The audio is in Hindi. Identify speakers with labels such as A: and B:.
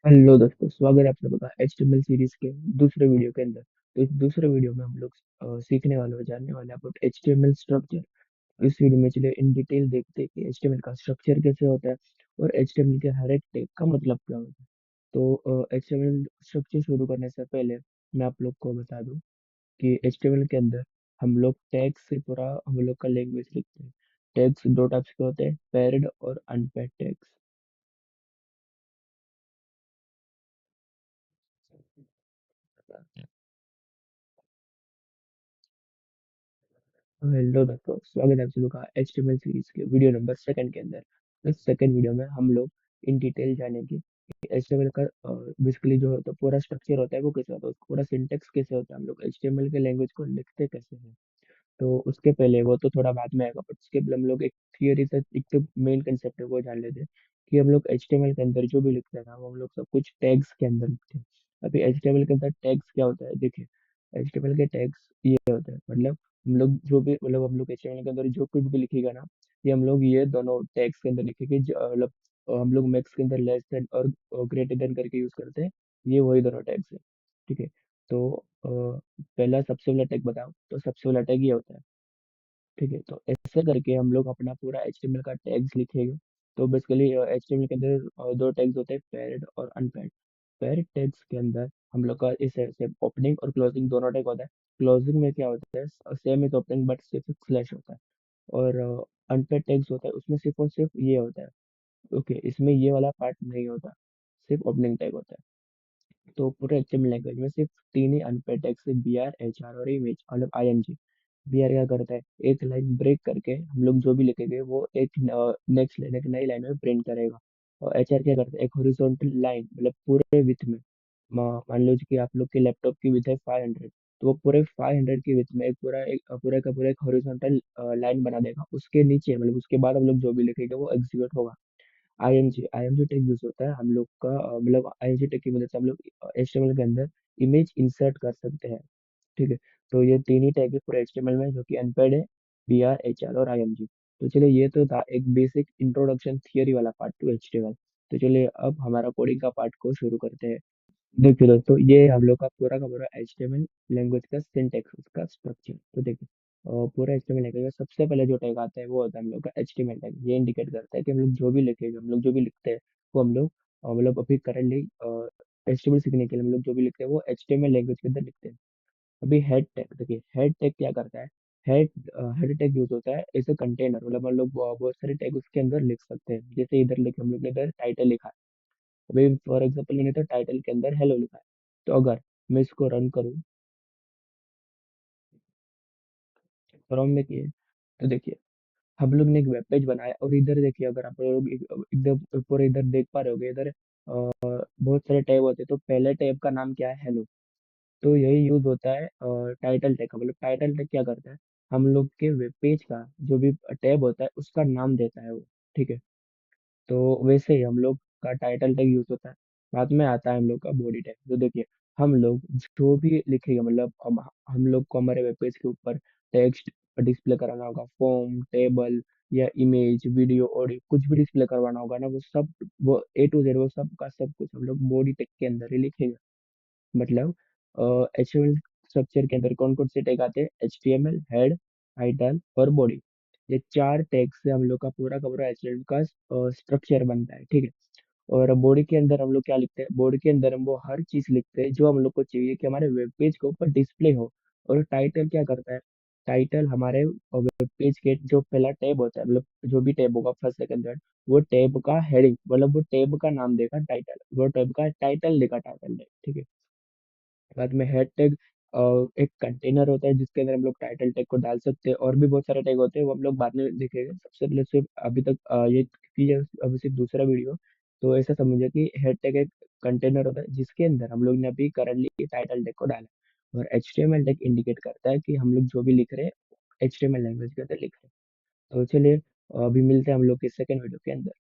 A: हेलो दोस्तों, स्वागत है आप सबका HTML सीरीज के दूसरे वीडियो के अंदर। तो इस दूसरे वीडियो में हम लोग सीखने वाले और जानने वाले अबाउट HTML स्ट्रक्चर। इस वीडियो में चलिए इन डिटेल देखते हैं कि HTML का स्ट्रक्चर कैसे होता है और HTML के हर एक टैग का मतलब क्या होता है। तो HTML स्ट्रक्चर शुरू करने से पहले मैं आप लोग को बता दूं कि HTML के अंदर हम लोग टैग्स से पूरा हम लोग का लैंग्वेज लिखते हैं। टैग्स दो टाइप्स के होते हैं, पेयर्ड और अनपेयर्ड टैग्स। हेलो दोस्तों, स्वागत है आप सभी का HTML सीरीज के वीडियो नंबर सेकंड के अंदर। इस सेकंड वीडियो में हम लोग इन डिटेल जानेंगे कि HTML का बेसिकली जो होता है पूरा स्ट्रक्चर होता है वो कैसे होता है, उसका पूरा सिंटेक्स कैसे होता है, हम लोग HTML के लैंग्वेज को लिखते कैसे हैं। तो उसके पहले वो तो थोड़ा बाद में आएगा, बट उसके पहले हम लोग एक थियरी से एक तो मेन कंसेप्ट है वो जान लेते हैं कि हम लोग HTML के अंदर जो भी लिखते हैं ना वो हम लोग सब कुछ टैग्स के अंदर लिखते हैं। अभी HTML के अंदर टैग्स क्या होता है, देखिए। HTML के टैग्स ये होता है, मतलब हम लोग जो भी मतलब हम लोग HTML के अंदर जो कुछ भी लिखेगा ना, ये हम लोग ये दोनों टैग्स के अंदर लिखेंगे मतलब हम लोग मैक्स के अंदर लेस देन और ग्रेटर देन करके यूज करते हैं। ये वही दोनों टैग्स है, ठीक है। तो पहला सबसे पहला टैग बताओ, तो सबसे पहला टैग ये होता है, ठीक है। तो ऐसे करके हम लोग अपना पूरा HTML का टैग्स लिखेंगे। तो बेसिकली HTML के अंदर दो टैग्स होते हैं, पेयर्ड और अनपेयर्ड। पेयर्ड टैग्स के अंदर हम लोग का इस ऐसे ओपनिंग और क्लोजिंग दोनों टैग होता है। क्लोजिंग में क्या होता है, सेम इज ओपनिंग बट सिर्फ स्लैश होता है। और अनपेयर्ड टैग्स होता है, उसमें सिर्फ और सिर्फ ये होता है। ओके, इसमें ये वाला पार्ट नहीं होता, सिर्फ ओपनिंग टैग होता है। तो पूरे HTML लैंग्वेज में सिर्फ तीन ही अनपेयर्ड टैग्स है, BR, HR और इमेज मतलब IMG। BR क्या करता है, एक लाइन ब्रेक करके हम लोग जो भी लिखेंगे वो एक नेक्स्ट लाइन, एक नई लाइन में प्रिंट करेगा। और HR क्या करता है, एक हॉरिजॉन्टल लाइन मतलब पूरे विड्थ में, मान लो कि आप लोग के लैपटॉप की विड्थ है 500, तो वो पूरे 500 की विड्थ में एक पूरा का पूरा एक हॉरिजॉन्टल लाइन बना देगा। उसके नीचे मतलब उसके बाद हम लोग जो भी लिखेंगे वो एग्जीक्यूट होगा। आईएमजी टैग यूज होता है हम लोग का मतलब आईएमजी टैग की मदद से हम लोग HTML के अंदर इमेज इंसर्ट कर सकते हैं, ठीक है। तो ये तीन ही टैग है पूरे HTML में जो कि अनपेड है, BR, HR और IMG। तो चलिए ये तो था एक बेसिक इंट्रोडक्शन थियरी वाला पार्ट टू HTML। तो चलिए अब हमारा कोडिंग का पार्ट को शुरू करते हैं। देखिए दोस्तों, ये हम लोग का पूरा HTML लैंग्वेज का सिंटेक्स, उसका स्ट्रक्चर। तो देखिए पूरा HTML लैंग्वेज का सबसे पहले जो टैग आता है वो होता है हम लोग का HTML टैग। ये इंडिकेट करता है कि हम लोग जो भी लिखेंगे, हम लोग जो भी लिखते हैं वो हम लोग मतलब अभी करंटली HTML सीखने के लिए हम लोग जो भी लिखते हैं वो HTML लैंग्वेज के अंदर लिखते हैं। अभी हेड टैग देखिए, हेड टैग क्या करता है। हेड हेड टैग यूज होता है एज अ कंटेनर, मतलब हम लोग बहुत सारे टैग उसके अंदर लिख सकते हैं। जैसे इधर लिखे हम लोग ने इधर टाइटल लिखा है, अभी फॉर एग्जाम्पल मैंने तो टाइटल के अंदर हेलो लिखा है। तो अगर मैं इसको रन करूँ, क्रोम में किए, तो देखिए हम लोग ने एक वेब पेज बनाया और इधर देखिए, अगर आप लोग एकदम ऊपर इधर देख पा रहे होगे, इधर बहुत सारे टैब होते हैं। तो पहले टैब का नाम क्या है, हेलो। तो यही यूज होता है टाइटल टैग का। मतलब टाइटल टैग क्या करता है, हम लोग के वेब पेज का जो भी टैब होता है उसका नाम देता है वो, ठीक है। तो वैसे ही हम लोग का टाइटल टैग यूज होता है। बाद में आता है हम लोग का बॉडी टैग। तो देखिए हम लोग जो भी लिखेंगे, मतलब अब हम लोग को हमारे वेब पेज के ऊपर टेक्स्ट डिस्प्ले कराना होगा, फॉर्म, टेबल या इमेज, वीडियो, ऑडियो, कुछ भी डिस्प्ले करवाना होगा ना, वो सब वो A to Z वो सब का सब कुछ हम लोग बॉडी टैग के अंदर ही लिखेंगे। मतलब HTML स्ट्रक्चर के अंदर कौन कौन से टैग आते हैं, HTML, हेड, टाइटल और बॉडी। ये चार टैग से हम लोग का पूरा HTML का स्ट्रक्चर बनता है, ठीक है। और बॉडी के अंदर हम लोग क्या लिखते हैं, बॉडी के अंदर हम वो हर चीज लिखते हैं जो हम लोग को चाहिए कि हमारे वेब पेज के ऊपर डिस्प्ले हो। और टाइटल क्या करता है, टाइटल हमारे वेब पेज के जो पहला टैब होता है, मतलब जो भी टैब होगा फर्स्ट सेकंड थर्ड, वो टैब का हेडिंग मतलब वो टैब का नाम देगा टाइटल, वो टैब का टाइटल देगा टाइटल, ठीक है। बाद में हेड टैग एक कंटेनर होता है जिसके अंदर हम लोग टाइटल टैग को डाल सकते हैं। और भी बहुत सारे टैग होते हैं, वो हम लोग बाद में देखेंगे। सबसे पहले सिर्फ अभी तक ये क्योंकि ये अभी सिर्फ दूसरा वीडियो, तो ऐसा समझिए कि हेड टैग एक कंटेनर होता है जिसके अंदर हम लोग ने अभी करंटली टाइटल टैग को डाला। और HTML टैग इंडिकेट करता है कि हम लोग जो भी लिख रहे हैं HTML लैंग्वेज के अंदर लिख रहे हैं। तो चलिए अभी मिलते हैं हम लोग के सेकंड वीडियो के अंदर।